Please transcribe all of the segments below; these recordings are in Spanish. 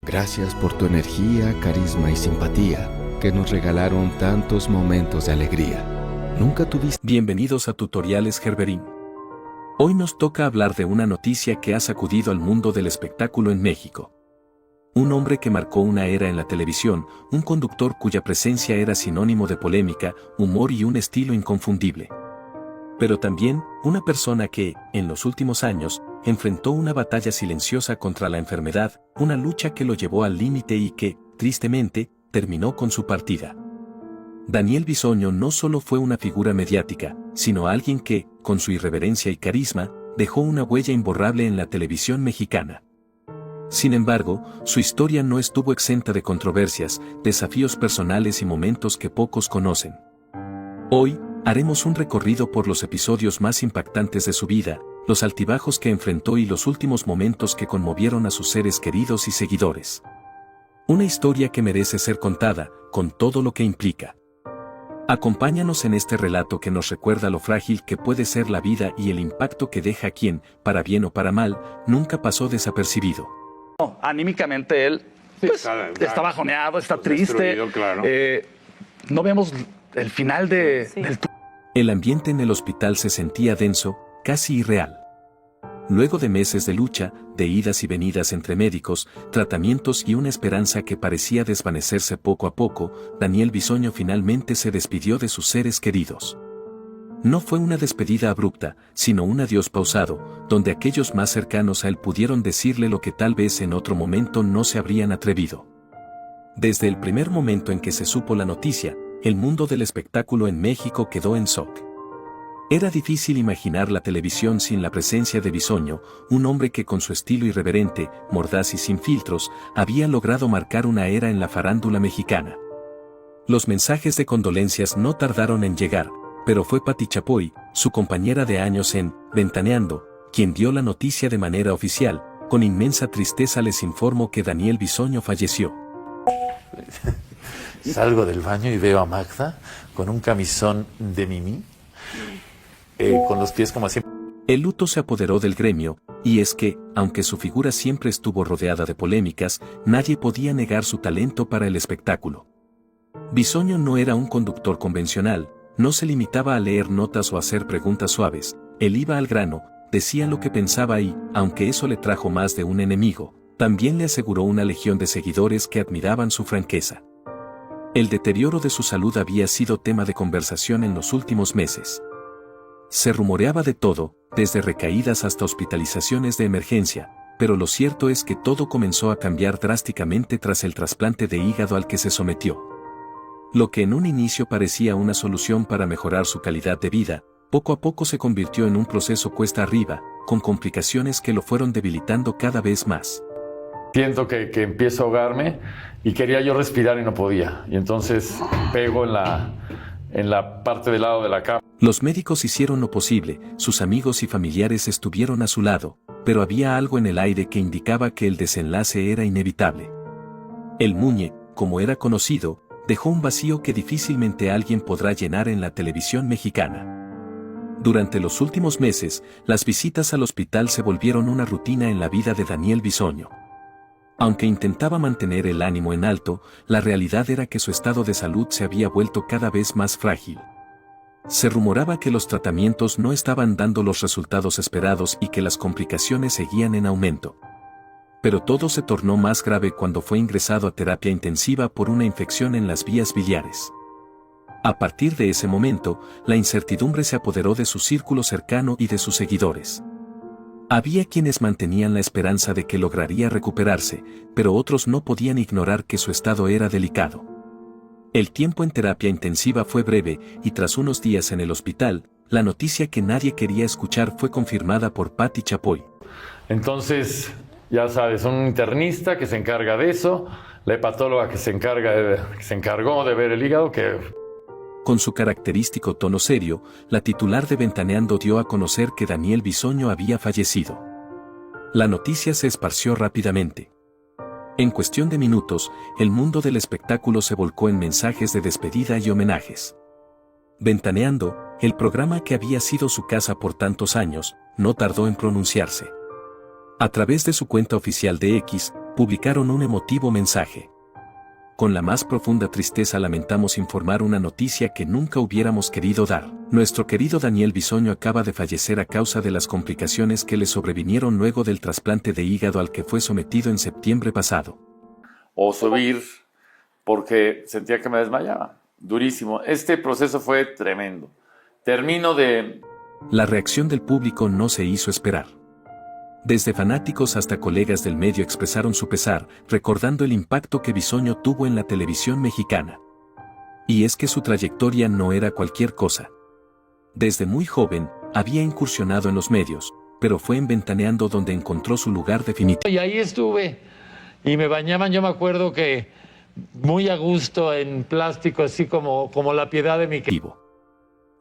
Gracias por tu energía, carisma y simpatía, que nos regalaron tantos momentos de alegría. Nunca tuviste... Bienvenidos a Tutoriales Gerberín. Hoy nos toca hablar de una noticia que ha sacudido al mundo del espectáculo en México. Un hombre que marcó una era en la televisión, un conductor cuya presencia era sinónimo de polémica, humor y un estilo inconfundible. Pero también, una persona que, en los últimos años, enfrentó una batalla silenciosa contra la enfermedad, una lucha que lo llevó al límite y que, tristemente, terminó con su partida. Daniel Bisoño no solo fue una figura mediática, sino alguien que, con su irreverencia y carisma, dejó una huella imborrable en la televisión mexicana. Sin embargo, su historia no estuvo exenta de controversias, desafíos personales y momentos que pocos conocen. Hoy, haremos un recorrido por los episodios más impactantes de su vida, los altibajos que enfrentó y los últimos momentos que conmovieron a sus seres queridos y seguidores. Una historia que merece ser contada, con todo lo que implica. Acompáñanos en este relato que nos recuerda lo frágil que puede ser la vida y el impacto que deja a quien, para bien o para mal, nunca pasó desapercibido. Anímicamente él pues, está bajoneado, está triste. Claro. No vemos el final del El ambiente en el hospital se sentía denso, casi irreal. Luego de meses de lucha, de idas y venidas entre médicos, tratamientos y una esperanza que parecía desvanecerse poco a poco, Daniel Bisoño finalmente se despidió de sus seres queridos. No fue una despedida abrupta, sino un adiós pausado, donde aquellos más cercanos a él pudieron decirle lo que tal vez en otro momento no se habrían atrevido. Desde el primer momento en que se supo la noticia, el mundo del espectáculo en México quedó en shock. Era difícil imaginar la televisión sin la presencia de Bisoño, un hombre que con su estilo irreverente, mordaz y sin filtros, había logrado marcar una era en la farándula mexicana. Los mensajes de condolencias no tardaron en llegar, pero fue Pati Chapoy, su compañera de años en Ventaneando, quien dio la noticia de manera oficial. Con inmensa tristeza les informo que Daniel Bisoño falleció. Salgo del baño y veo a Magda con un camisón de Mimi, con los pies como así. El luto se apoderó del gremio, y es que, aunque su figura siempre estuvo rodeada de polémicas, nadie podía negar su talento para el espectáculo. Bisoño no era un conductor convencional, no se limitaba a leer notas o hacer preguntas suaves, él iba al grano, decía lo que pensaba y, aunque eso le trajo más de un enemigo, también le aseguró una legión de seguidores que admiraban su franqueza. El deterioro de su salud había sido tema de conversación en los últimos meses. Se rumoreaba de todo, desde recaídas hasta hospitalizaciones de emergencia, pero lo cierto es que todo comenzó a cambiar drásticamente tras el trasplante de hígado al que se sometió. Lo que en un inicio parecía una solución para mejorar su calidad de vida, poco a poco se convirtió en un proceso cuesta arriba, con complicaciones que lo fueron debilitando cada vez más. Siento que empiezo a ahogarme y quería yo respirar y no podía. Y entonces pego en la parte del lado de la cama. Los médicos hicieron lo posible, sus amigos y familiares estuvieron a su lado, pero había algo en el aire que indicaba que el desenlace era inevitable. El Muñe, como era conocido, dejó un vacío que difícilmente alguien podrá llenar en la televisión mexicana. Durante los últimos meses, las visitas al hospital se volvieron una rutina en la vida de Daniel Bisoño. Aunque intentaba mantener el ánimo en alto, la realidad era que su estado de salud se había vuelto cada vez más frágil. Se rumoraba que los tratamientos no estaban dando los resultados esperados y que las complicaciones seguían en aumento. Pero todo se tornó más grave cuando fue ingresado a terapia intensiva por una infección en las vías biliares. A partir de ese momento, la incertidumbre se apoderó de su círculo cercano y de sus seguidores. Había quienes mantenían la esperanza de que lograría recuperarse, pero otros no podían ignorar que su estado era delicado. El tiempo en terapia intensiva fue breve, y tras unos días en el hospital, la noticia que nadie quería escuchar fue confirmada por Pati Chapoy. Entonces, ya sabes, un internista que se encarga de eso, la hepatóloga que se encargó de ver el hígado, que... Con su característico tono serio, la titular de Ventaneando dio a conocer que Daniel Bisoño había fallecido. La noticia se esparció rápidamente. En cuestión de minutos, el mundo del espectáculo se volcó en mensajes de despedida y homenajes. Ventaneando, el programa que había sido su casa por tantos años, no tardó en pronunciarse. A través de su cuenta oficial de X, publicaron un emotivo mensaje. Con la más profunda tristeza lamentamos informar una noticia que nunca hubiéramos querido dar. Nuestro querido Daniel Bisoño acaba de fallecer a causa de las complicaciones que le sobrevinieron luego del trasplante de hígado al que fue sometido en septiembre pasado. O subir porque sentía que me desmayaba. Durísimo. Este proceso fue tremendo. Termino de... La reacción del público no se hizo esperar. Desde fanáticos hasta colegas del medio expresaron su pesar, recordando el impacto que Bisoño tuvo en la televisión mexicana. Y es que su trayectoria no era cualquier cosa. Desde muy joven, había incursionado en los medios, pero fue en Ventaneando donde encontró su lugar definitivo. Y ahí estuve, y me bañaban, yo me acuerdo que muy a gusto en plástico, así como la piedad de mi querido.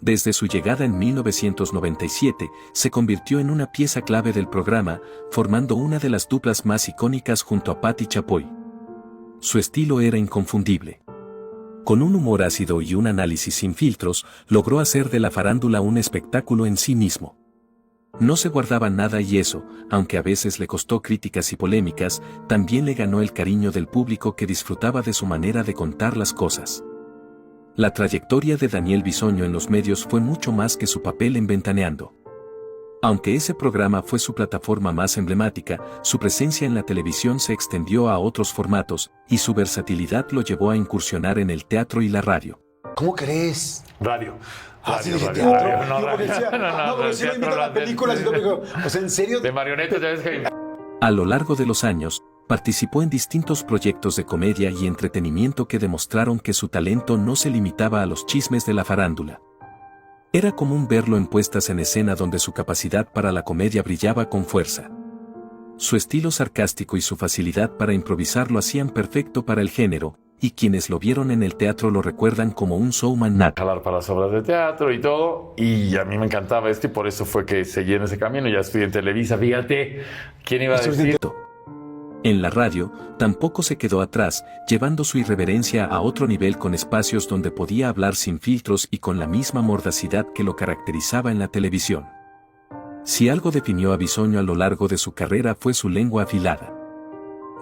Desde su llegada en 1997, se convirtió en una pieza clave del programa, formando una de las duplas más icónicas junto a Patti Chapoy. Su estilo era inconfundible. Con un humor ácido y un análisis sin filtros, logró hacer de la farándula un espectáculo en sí mismo. No se guardaba nada y eso, aunque a veces le costó críticas y polémicas, también le ganó el cariño del público que disfrutaba de su manera de contar las cosas. La trayectoria de Daniel Bisoño en los medios fue mucho más que su papel en Ventaneando. Aunque ese programa fue su plataforma más emblemática, su presencia en la televisión se extendió a otros formatos, y su versatilidad lo llevó a incursionar en el teatro y la radio. ¿Cómo crees? Radio. Sí, Radio, teatro. radio. No, pero si lo invito a las películas y todo, digo, o sea, ¿en serio? De marionetas, ya ves que... A lo largo de los años, participó en distintos proyectos de comedia y entretenimiento que demostraron que su talento no se limitaba a los chismes de la farándula. Era común verlo en puestas en escena donde su capacidad para la comedia brillaba con fuerza. Su estilo sarcástico y su facilidad para improvisar lo hacían perfecto para el género, y quienes lo vieron en el teatro lo recuerdan como un showman nato. Jalar para las obras de teatro y todo, y a mí me encantaba y por eso fue que seguí en ese camino. Ya estudié en Televisa, fíjate, ¿quién iba a decir? En la radio, tampoco se quedó atrás, llevando su irreverencia a otro nivel con espacios donde podía hablar sin filtros y con la misma mordacidad que lo caracterizaba en la televisión. Si algo definió a Bisoño a lo largo de su carrera fue su lengua afilada.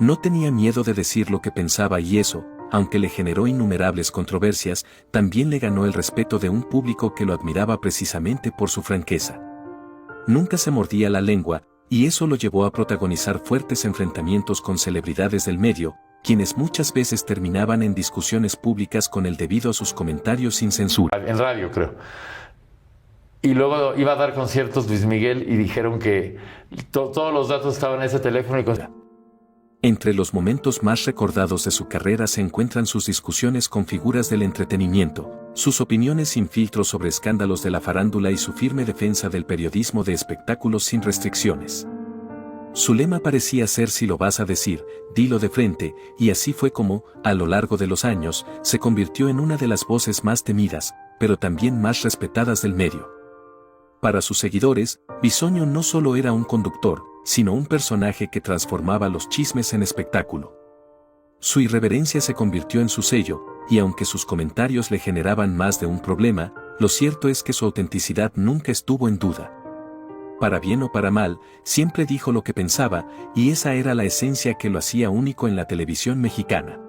No tenía miedo de decir lo que pensaba y eso, aunque le generó innumerables controversias, también le ganó el respeto de un público que lo admiraba precisamente por su franqueza. Nunca se mordía la lengua, y eso lo llevó a protagonizar fuertes enfrentamientos con celebridades del medio, quienes muchas veces terminaban en discusiones públicas con él debido a sus comentarios sin censura. En radio, creo. Y luego iba a dar conciertos Luis Miguel y dijeron que todos los datos estaban en ese teléfono. Entre los momentos más recordados de su carrera se encuentran sus discusiones con figuras del entretenimiento, sus opiniones sin filtro sobre escándalos de la farándula y su firme defensa del periodismo de espectáculos sin restricciones. Su lema parecía ser: si lo vas a decir, dilo de frente, y así fue como, a lo largo de los años, se convirtió en una de las voces más temidas, pero también más respetadas del medio. Para sus seguidores, Bisoño no solo era un conductor, sino un personaje que transformaba los chismes en espectáculo. Su irreverencia se convirtió en su sello, y aunque sus comentarios le generaban más de un problema, lo cierto es que su autenticidad nunca estuvo en duda. Para bien o para mal, siempre dijo lo que pensaba, y esa era la esencia que lo hacía único en la televisión mexicana.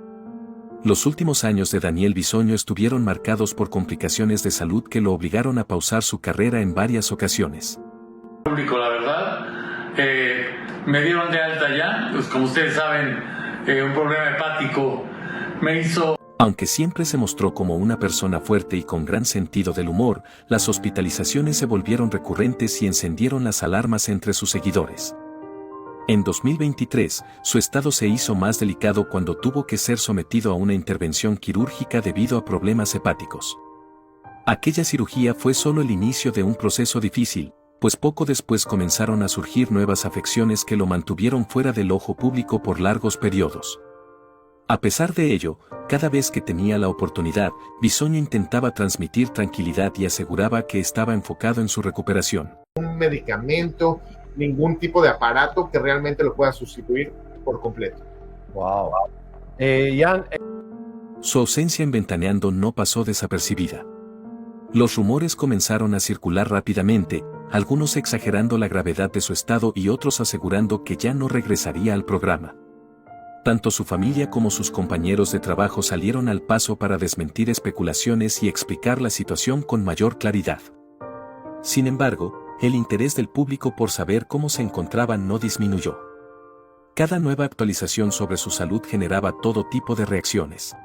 Los últimos años de Daniel Bisoño estuvieron marcados por complicaciones de salud que lo obligaron a pausar su carrera en varias ocasiones. Público, la verdad, me dieron de alta ya, pues como ustedes saben, un problema hepático me hizo... Aunque siempre se mostró como una persona fuerte y con gran sentido del humor, las hospitalizaciones se volvieron recurrentes y encendieron las alarmas entre sus seguidores. En 2023, su estado se hizo más delicado cuando tuvo que ser sometido a una intervención quirúrgica debido a problemas hepáticos. Aquella cirugía fue solo el inicio de un proceso difícil, pues poco después comenzaron a surgir nuevas afecciones que lo mantuvieron fuera del ojo público por largos periodos. A pesar de ello, cada vez que tenía la oportunidad, Bisoño intentaba transmitir tranquilidad y aseguraba que estaba enfocado en su recuperación. Un medicamento, ningún tipo de aparato que realmente lo pueda sustituir por completo. Wow. Su ausencia en Ventaneando no pasó desapercibida. Los rumores comenzaron a circular rápidamente, algunos exagerando la gravedad de su estado y otros asegurando que ya no regresaría al programa. Tanto su familia como sus compañeros de trabajo salieron al paso para desmentir especulaciones y explicar la situación con mayor claridad. Sin embargo, el interés del público por saber cómo se encontraban no disminuyó. Cada nueva actualización sobre su salud generaba todo tipo de reacciones.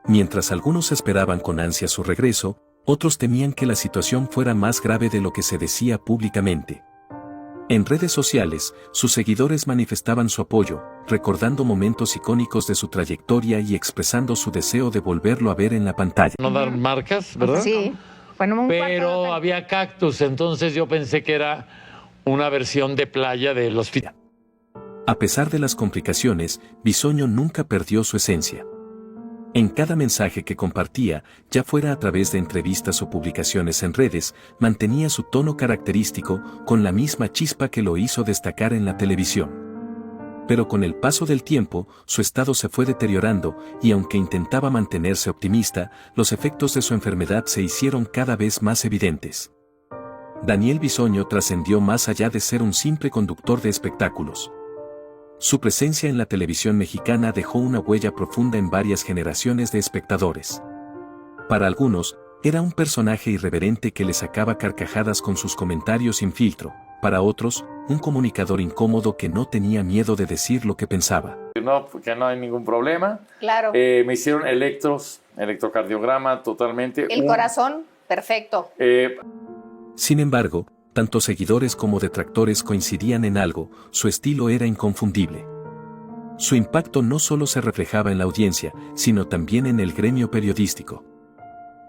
Mientras algunos esperaban con ansia su regreso, otros temían que la situación fuera más grave de lo que se decía públicamente. En redes sociales, sus seguidores manifestaban su apoyo, recordando momentos icónicos de su trayectoria y expresando su deseo de volverlo a ver en la pantalla. No dar marcas, ¿verdad? Sí. Pero había cactus, entonces yo pensé que era una versión de playa del hospital. A pesar de las complicaciones, Bisoño nunca perdió su esencia. En cada mensaje que compartía, ya fuera a través de entrevistas o publicaciones en redes, mantenía su tono característico, con la misma chispa que lo hizo destacar en la televisión. Pero con el paso del tiempo, su estado se fue deteriorando, y aunque intentaba mantenerse optimista, los efectos de su enfermedad se hicieron cada vez más evidentes. Daniel Bisoño trascendió más allá de ser un simple conductor de espectáculos. Su presencia en la televisión mexicana dejó una huella profunda en varias generaciones de espectadores. Para algunos, era un personaje irreverente que le sacaba carcajadas con sus comentarios sin filtro. Para otros, un comunicador incómodo que no tenía miedo de decir lo que pensaba. No, porque no hay ningún problema. Claro. Me hicieron electrocardiograma totalmente. El corazón, perfecto. Sin embargo, tanto seguidores como detractores coincidían en algo: su estilo era inconfundible. Su impacto no solo se reflejaba en la audiencia, sino también en el gremio periodístico.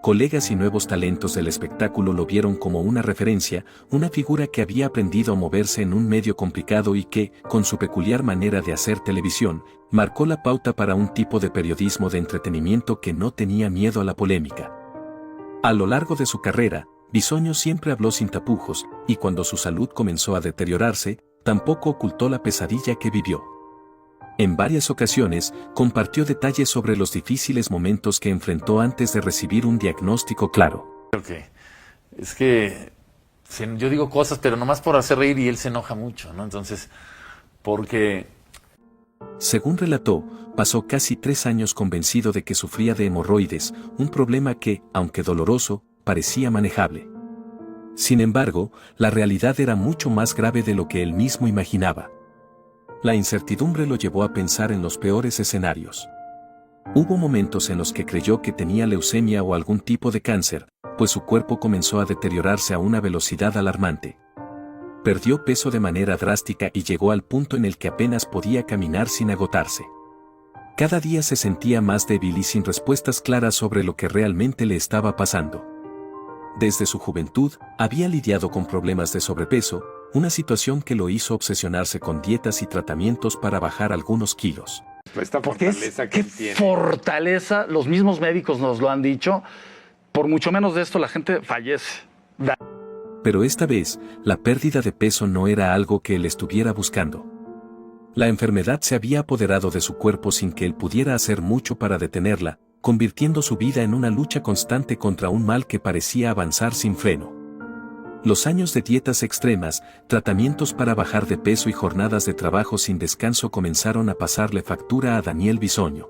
Colegas y nuevos talentos del espectáculo lo vieron como una referencia, una figura que había aprendido a moverse en un medio complicado y que, con su peculiar manera de hacer televisión, marcó la pauta para un tipo de periodismo de entretenimiento que no tenía miedo a la polémica. A lo largo de su carrera, Bisoño siempre habló sin tapujos, y cuando su salud comenzó a deteriorarse, tampoco ocultó la pesadilla que vivió. En varias ocasiones, compartió detalles sobre los difíciles momentos que enfrentó antes de recibir un diagnóstico claro. Es que yo digo cosas, pero nomás por hacer reír, y él se enoja mucho, ¿no? Entonces, porque... Según relató, pasó casi 3 años convencido de que sufría de hemorroides, un problema que, aunque doloroso, parecía manejable. Sin embargo, la realidad era mucho más grave de lo que él mismo imaginaba. La incertidumbre lo llevó a pensar en los peores escenarios. Hubo momentos en los que creyó que tenía leucemia o algún tipo de cáncer, pues su cuerpo comenzó a deteriorarse a una velocidad alarmante. Perdió peso de manera drástica y llegó al punto en el que apenas podía caminar sin agotarse. Cada día se sentía más débil y sin respuestas claras sobre lo que realmente le estaba pasando. Desde su juventud, había lidiado con problemas de sobrepeso, una situación que lo hizo obsesionarse con dietas y tratamientos para bajar algunos kilos. Esta fortaleza que tiene. Fortaleza, los mismos médicos nos lo han dicho, por mucho menos de esto la gente fallece. Pero esta vez, la pérdida de peso no era algo que él estuviera buscando. La enfermedad se había apoderado de su cuerpo sin que él pudiera hacer mucho para detenerla, convirtiendo su vida en una lucha constante contra un mal que parecía avanzar sin freno. Los años de dietas extremas, tratamientos para bajar de peso y jornadas de trabajo sin descanso comenzaron a pasarle factura a Daniel Bisoño.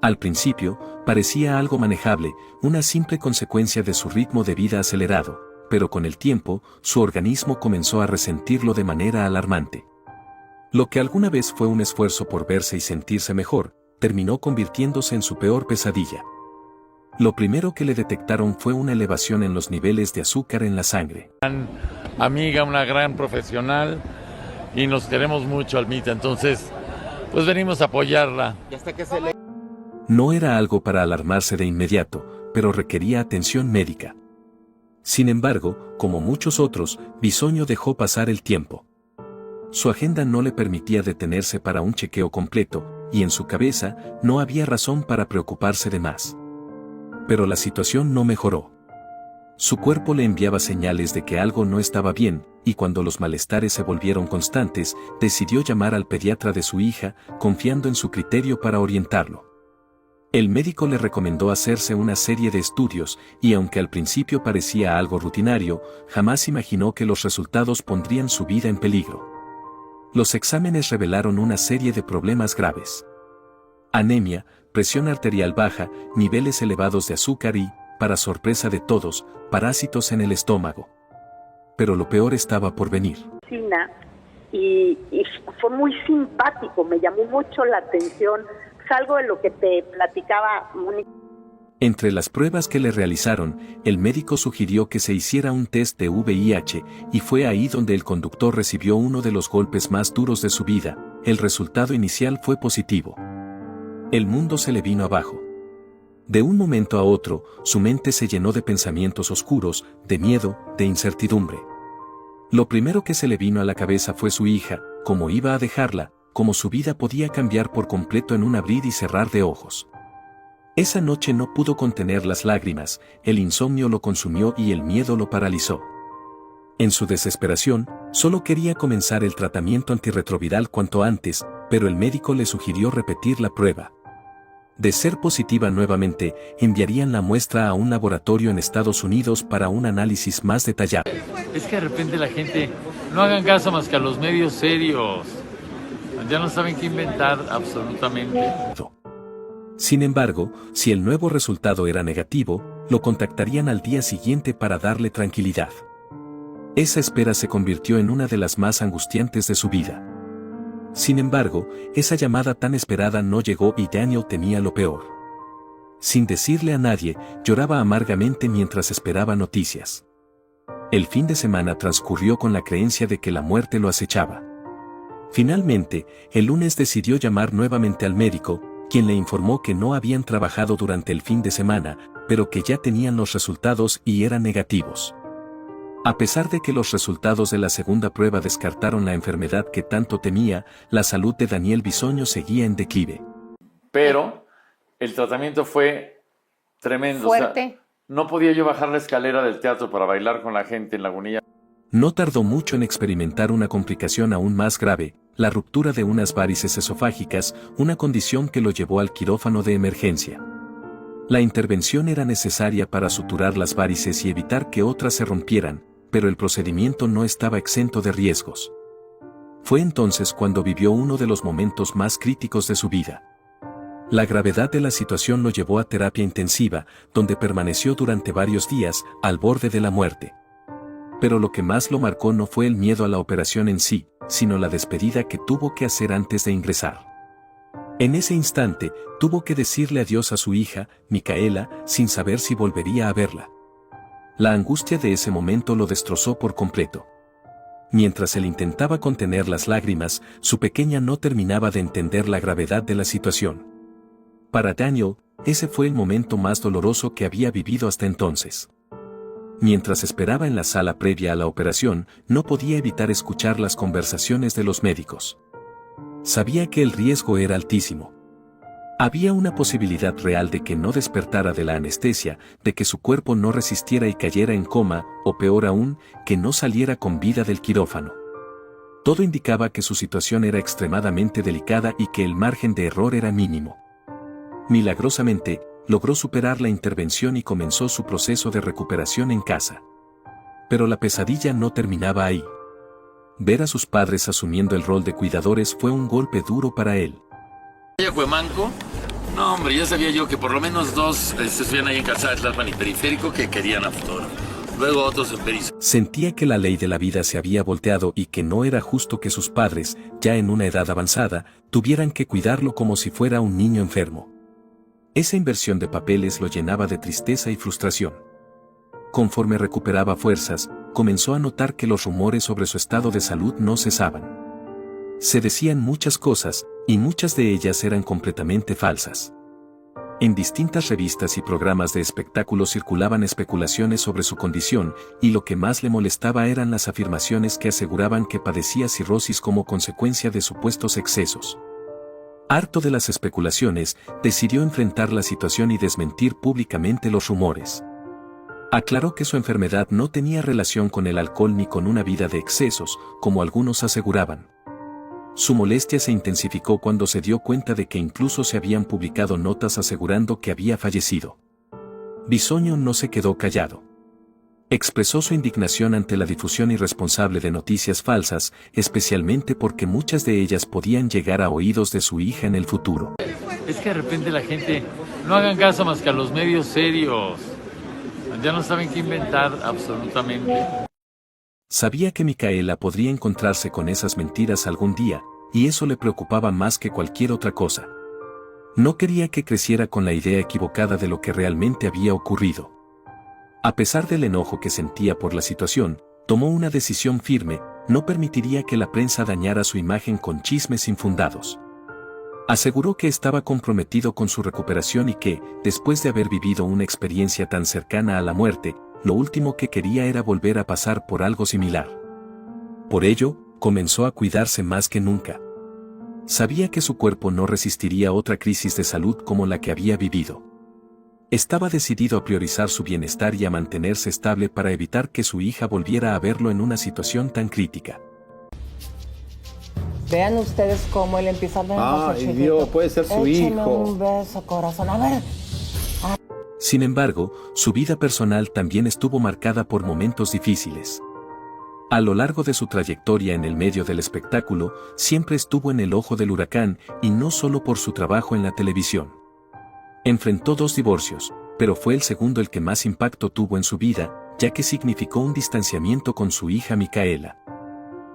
Al principio, parecía algo manejable, una simple consecuencia de su ritmo de vida acelerado, pero con el tiempo, su organismo comenzó a resentirlo de manera alarmante. Lo que alguna vez fue un esfuerzo por verse y sentirse mejor, terminó convirtiéndose en su peor pesadilla. Lo primero que le detectaron fue una elevación en los niveles de azúcar en la sangre. Amiga, una gran profesional, y nos queremos mucho, Almita, entonces, pues venimos a apoyarla. No era algo para alarmarse de inmediato, pero requería atención médica. Sin embargo, como muchos otros, Bisoño dejó pasar el tiempo. Su agenda no le permitía detenerse para un chequeo completo, y en su cabeza no había razón para preocuparse de más. Pero la situación no mejoró. Su cuerpo le enviaba señales de que algo no estaba bien, y cuando los malestares se volvieron constantes, decidió llamar al pediatra de su hija, confiando en su criterio para orientarlo. El médico le recomendó hacerse una serie de estudios, y aunque al principio parecía algo rutinario, jamás imaginó que los resultados pondrían su vida en peligro. Los exámenes revelaron una serie de problemas graves. Anemia, presión arterial baja, niveles elevados de azúcar y, para sorpresa de todos, parásitos en el estómago. Pero lo peor estaba por venir. Y fue muy simpático, me llamó mucho la atención. Es algo de lo que te platicaba Mónica. Entre las pruebas que le realizaron, el médico sugirió que se hiciera un test de VIH, y fue ahí donde el conductor recibió uno de los golpes más duros de su vida. El resultado inicial fue positivo. El mundo se le vino abajo. De un momento a otro, su mente se llenó de pensamientos oscuros, de miedo, de incertidumbre. Lo primero que se le vino a la cabeza fue su hija, cómo iba a dejarla, cómo su vida podía cambiar por completo en un abrir y cerrar de ojos. Esa noche no pudo contener las lágrimas, el insomnio lo consumió y el miedo lo paralizó. En su desesperación, solo quería comenzar el tratamiento antirretroviral cuanto antes, pero el médico le sugirió repetir la prueba. De ser positiva nuevamente, enviarían la muestra a un laboratorio en Estados Unidos para un análisis más detallado. Es que de repente la gente no hagan caso más que a los medios serios. Ya no saben qué inventar absolutamente. Sin embargo, si el nuevo resultado era negativo, lo contactarían al día siguiente para darle tranquilidad. Esa espera se convirtió en una de las más angustiantes de su vida. Sin embargo, esa llamada tan esperada no llegó y Daniel temía lo peor. Sin decirle a nadie, lloraba amargamente mientras esperaba noticias. El fin de semana transcurrió con la creencia de que la muerte lo acechaba. Finalmente, el lunes decidió llamar nuevamente al médico, quien le informó que no habían trabajado durante el fin de semana, pero que ya tenían los resultados y eran negativos. A pesar de que los resultados de la segunda prueba descartaron la enfermedad que tanto temía, la salud de Daniel Bisoño seguía en declive. Pero el tratamiento fue tremendo. Fuerte. O sea, no podía yo bajar la escalera del teatro para bailar con la gente en Lagunilla. No tardó mucho en experimentar una complicación aún más grave, la ruptura de unas varices esofágicas, una condición que lo llevó al quirófano de emergencia. La intervención era necesaria para suturar las varices y evitar que otras se rompieran, pero el procedimiento no estaba exento de riesgos. Fue entonces cuando vivió uno de los momentos más críticos de su vida. La gravedad de la situación lo llevó a terapia intensiva, donde permaneció durante varios días, al borde de la muerte. Pero lo que más lo marcó no fue el miedo a la operación en sí, sino la despedida que tuvo que hacer antes de ingresar. En ese instante, tuvo que decirle adiós a su hija, Micaela, sin saber si volvería a verla. La angustia de ese momento lo destrozó por completo. Mientras él intentaba contener las lágrimas, su pequeña no terminaba de entender la gravedad de la situación. Para Daniel, ese fue el momento más doloroso que había vivido hasta entonces. Mientras esperaba en la sala previa a la operación, no podía evitar escuchar las conversaciones de los médicos. Sabía que el riesgo era altísimo. Había una posibilidad real de que no despertara de la anestesia, de que su cuerpo no resistiera y cayera en coma, o peor aún, que no saliera con vida del quirófano. Todo indicaba que su situación era extremadamente delicada y que el margen de error era mínimo. Milagrosamente, logró superar la intervención y comenzó su proceso de recuperación en casa. Pero la pesadilla no terminaba ahí. Ver a sus padres asumiendo el rol de cuidadores fue un golpe duro para él. Cuemanco, no hombre, ya sabía yo que por lo menos dos estuvieran ahí en Calzada de Tlalpan y Periférico que querían a fotógrafo. Luego otros en Perizo. Sentía que la ley de la vida se había volteado y que no era justo que sus padres, ya en una edad avanzada, tuvieran que cuidarlo como si fuera un niño enfermo. Esa inversión de papeles lo llenaba de tristeza y frustración. Conforme recuperaba fuerzas, comenzó a notar que los rumores sobre su estado de salud no cesaban. Se decían muchas cosas, y muchas de ellas eran completamente falsas. En distintas revistas y programas de espectáculos circulaban especulaciones sobre su condición, y lo que más le molestaba eran las afirmaciones que aseguraban que padecía cirrosis como consecuencia de supuestos excesos. Harto de las especulaciones, decidió enfrentar la situación y desmentir públicamente los rumores. Aclaró que su enfermedad no tenía relación con el alcohol ni con una vida de excesos, como algunos aseguraban. Su molestia se intensificó cuando se dio cuenta de que incluso se habían publicado notas asegurando que había fallecido. Bisoño no se quedó callado. Expresó su indignación ante la difusión irresponsable de noticias falsas, especialmente porque muchas de ellas podían llegar a oídos de su hija en el futuro. Es que de repente la gente no hagan caso más que a los medios serios. Ya no saben qué inventar absolutamente. Sabía que Micaela podría encontrarse con esas mentiras algún día, y eso le preocupaba más que cualquier otra cosa. No quería que creciera con la idea equivocada de lo que realmente había ocurrido. A pesar del enojo que sentía por la situación, tomó una decisión firme: no permitiría que la prensa dañara su imagen con chismes infundados. Aseguró que estaba comprometido con su recuperación y que, después de haber vivido una experiencia tan cercana a la muerte, lo último que quería era volver a pasar por algo similar. Por ello, comenzó a cuidarse más que nunca. Sabía que su cuerpo no resistiría otra crisis de salud como la que había vivido. Estaba decidido a priorizar su bienestar y a mantenerse estable para evitar que su hija volviera a verlo en una situación tan crítica. Vean ustedes cómo él empieza a ver. Ay, Dios, puede ser su hijo. Un beso, corazón. A ver. Sin embargo, su vida personal también estuvo marcada por momentos difíciles. A lo largo de su trayectoria en el medio del espectáculo, siempre estuvo en el ojo del huracán, y no solo por su trabajo en la televisión. Enfrentó 2 divorcios, pero fue el segundo el que más impacto tuvo en su vida, ya que significó un distanciamiento con su hija Micaela.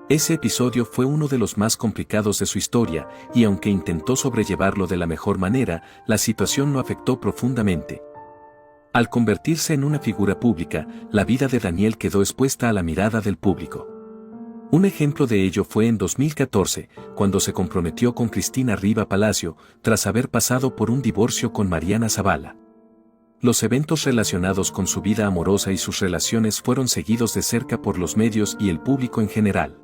Ese episodio fue uno de los más complicados de su historia, y aunque intentó sobrellevarlo de la mejor manera, la situación lo afectó profundamente. Al convertirse en una figura pública, la vida de Daniel quedó expuesta a la mirada del público. Un ejemplo de ello fue en 2014, cuando se comprometió con Cristina Riva Palacio, tras haber pasado por un divorcio con Mariana Zavala. Los eventos relacionados con su vida amorosa y sus relaciones fueron seguidos de cerca por los medios y el público en general.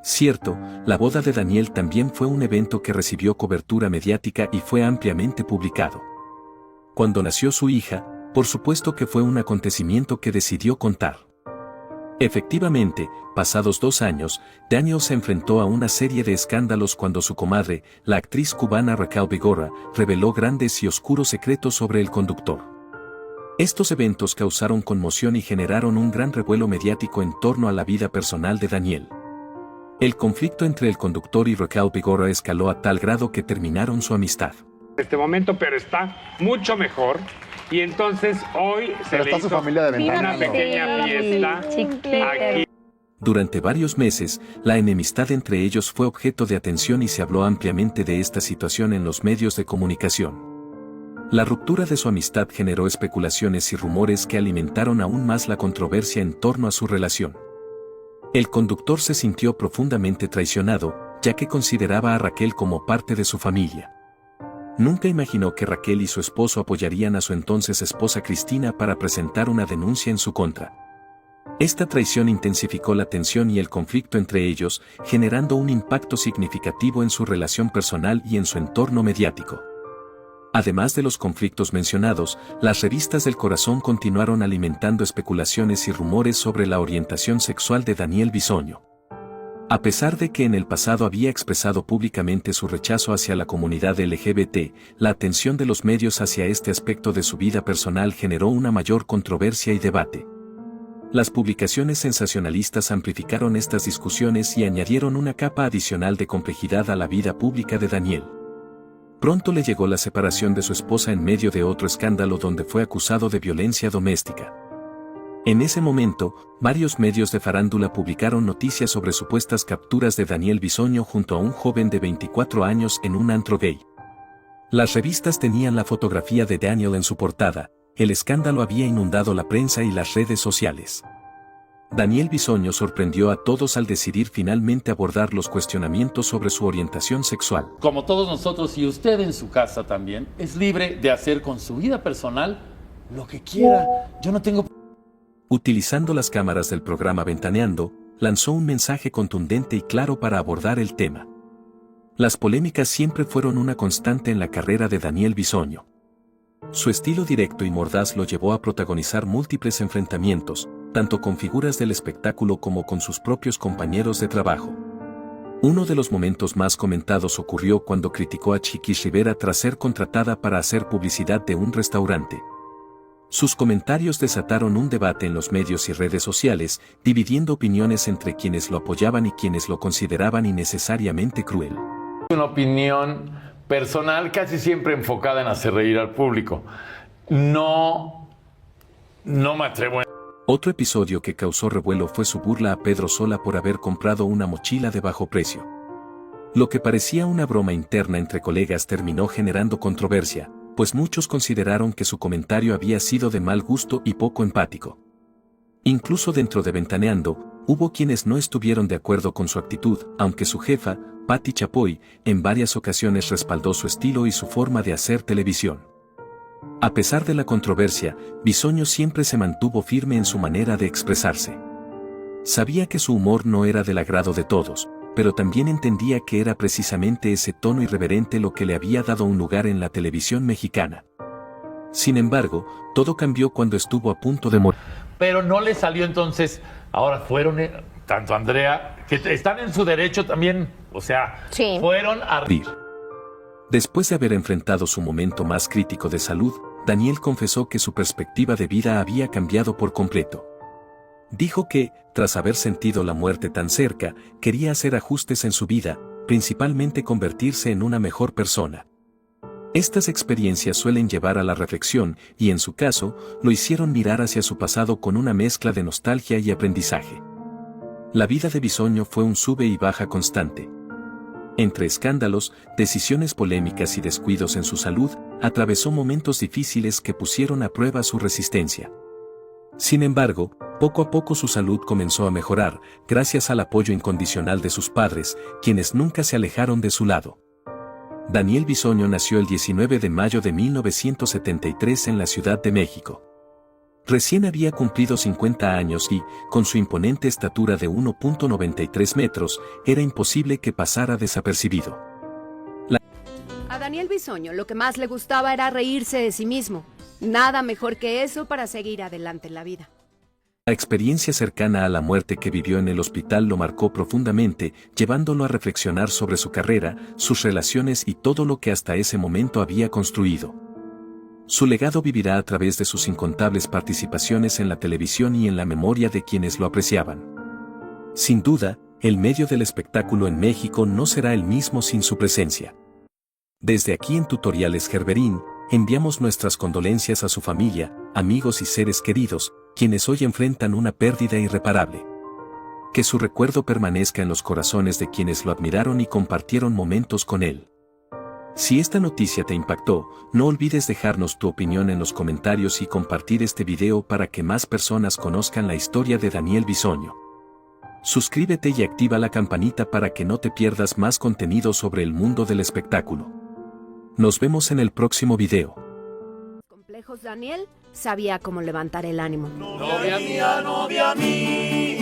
Cierto, la boda de Daniel también fue un evento que recibió cobertura mediática y fue ampliamente publicado. Cuando nació su hija, por supuesto que fue un acontecimiento que decidió contar. Efectivamente, pasados 2 años, Daniel se enfrentó a una serie de escándalos cuando su comadre, la actriz cubana Raquel Vigorra, reveló grandes y oscuros secretos sobre el conductor. Estos eventos causaron conmoción y generaron un gran revuelo mediático en torno a la vida personal de Daniel. El conflicto entre el conductor y Raquel Vigorra escaló a tal grado que terminaron su amistad. En este momento, pero está mucho mejor. Y entonces hoy se le hizo una pequeña fiesta aquí. Durante varios meses, la enemistad entre ellos fue objeto de atención y se habló ampliamente de esta situación en los medios de comunicación. La ruptura de su amistad generó especulaciones y rumores que alimentaron aún más la controversia en torno a su relación. El conductor se sintió profundamente traicionado, ya que consideraba a Raquel como parte de su familia. Nunca imaginó que Raquel y su esposo apoyarían a su entonces esposa Cristina para presentar una denuncia en su contra. Esta traición intensificó la tensión y el conflicto entre ellos, generando un impacto significativo en su relación personal y en su entorno mediático. Además de los conflictos mencionados, las revistas del corazón continuaron alimentando especulaciones y rumores sobre la orientación sexual de Daniel Bisoño. A pesar de que en el pasado había expresado públicamente su rechazo hacia la comunidad LGBT, la atención de los medios hacia este aspecto de su vida personal generó una mayor controversia y debate. Las publicaciones sensacionalistas amplificaron estas discusiones y añadieron una capa adicional de complejidad a la vida pública de Daniel. Pronto le llegó la separación de su esposa en medio de otro escándalo donde fue acusado de violencia doméstica. En ese momento, varios medios de farándula publicaron noticias sobre supuestas capturas de Daniel Bisoño junto a un joven de 24 años en un antro gay. Las revistas tenían la fotografía de Daniel en su portada. El escándalo había inundado la prensa y las redes sociales. Daniel Bisoño sorprendió a todos al decidir finalmente abordar los cuestionamientos sobre su orientación sexual. Como todos nosotros y usted en su casa también, es libre de hacer con su vida personal lo que quiera. Yo no tengo... Utilizando las cámaras del programa Ventaneando, lanzó un mensaje contundente y claro para abordar el tema. Las polémicas siempre fueron una constante en la carrera de Daniel Bisoño. Su estilo directo y mordaz lo llevó a protagonizar múltiples enfrentamientos, tanto con figuras del espectáculo como con sus propios compañeros de trabajo. Uno de los momentos más comentados ocurrió cuando criticó a Chiquis Rivera tras ser contratada para hacer publicidad de un restaurante. Sus comentarios desataron un debate en los medios y redes sociales, dividiendo opiniones entre quienes lo apoyaban y quienes lo consideraban innecesariamente cruel. Una opinión personal casi siempre enfocada en hacer reír al público. No me atrevo a... Otro episodio que causó revuelo fue su burla a Pedro Sola por haber comprado una mochila de bajo precio. Lo que parecía una broma interna entre colegas terminó generando controversia, pues muchos consideraron que su comentario había sido de mal gusto y poco empático. Incluso dentro de Ventaneando, hubo quienes no estuvieron de acuerdo con su actitud, aunque su jefa, Patti Chapoy, en varias ocasiones respaldó su estilo y su forma de hacer televisión. A pesar de la controversia, Bisoño siempre se mantuvo firme en su manera de expresarse. Sabía que su humor no era del agrado de todos, pero también entendía que era precisamente ese tono irreverente lo que le había dado un lugar en la televisión mexicana. Sin embargo, todo cambió cuando estuvo a punto de morir. Pero no le salió entonces, ahora fueron, tanto Andrea, que están en su derecho también, o sea, sí, fueron a... Después de haber enfrentado su momento más crítico de salud, Daniel confesó que su perspectiva de vida había cambiado por completo. Dijo que, tras haber sentido la muerte tan cerca, quería hacer ajustes en su vida, principalmente convertirse en una mejor persona. Estas experiencias suelen llevar a la reflexión y en su caso, lo hicieron mirar hacia su pasado con una mezcla de nostalgia y aprendizaje. La vida de Bisoño fue un sube y baja constante. Entre escándalos, decisiones polémicas y descuidos en su salud, atravesó momentos difíciles que pusieron a prueba su resistencia. Sin embargo, poco a poco su salud comenzó a mejorar, gracias al apoyo incondicional de sus padres, quienes nunca se alejaron de su lado. Daniel Bisoño nació el 19 de mayo de 1973 en la Ciudad de México. Recién había cumplido 50 años y, con su imponente estatura de 1.93 metros, era imposible que pasara desapercibido. A Daniel Bisoño lo que más le gustaba era reírse de sí mismo. Nada mejor que eso para seguir adelante en la vida. La experiencia cercana a la muerte que vivió en el hospital lo marcó profundamente, llevándolo a reflexionar sobre su carrera, sus relaciones y todo lo que hasta ese momento había construido. Su legado vivirá a través de sus incontables participaciones en la televisión y en la memoria de quienes lo apreciaban. Sin duda, el medio del espectáculo en México no será el mismo sin su presencia. Desde aquí en Tutoriales Gerberín, enviamos nuestras condolencias a su familia, amigos y seres queridos, quienes hoy enfrentan una pérdida irreparable. Que su recuerdo permanezca en los corazones de quienes lo admiraron y compartieron momentos con él. Si esta noticia te impactó, no olvides dejarnos tu opinión en los comentarios y compartir este video para que más personas conozcan la historia de Daniel Bisoño. Suscríbete y activa la campanita para que no te pierdas más contenido sobre el mundo del espectáculo. Nos vemos en el próximo video. Complejos Daniel sabía cómo levantar el ánimo. Novia mía, novia mía.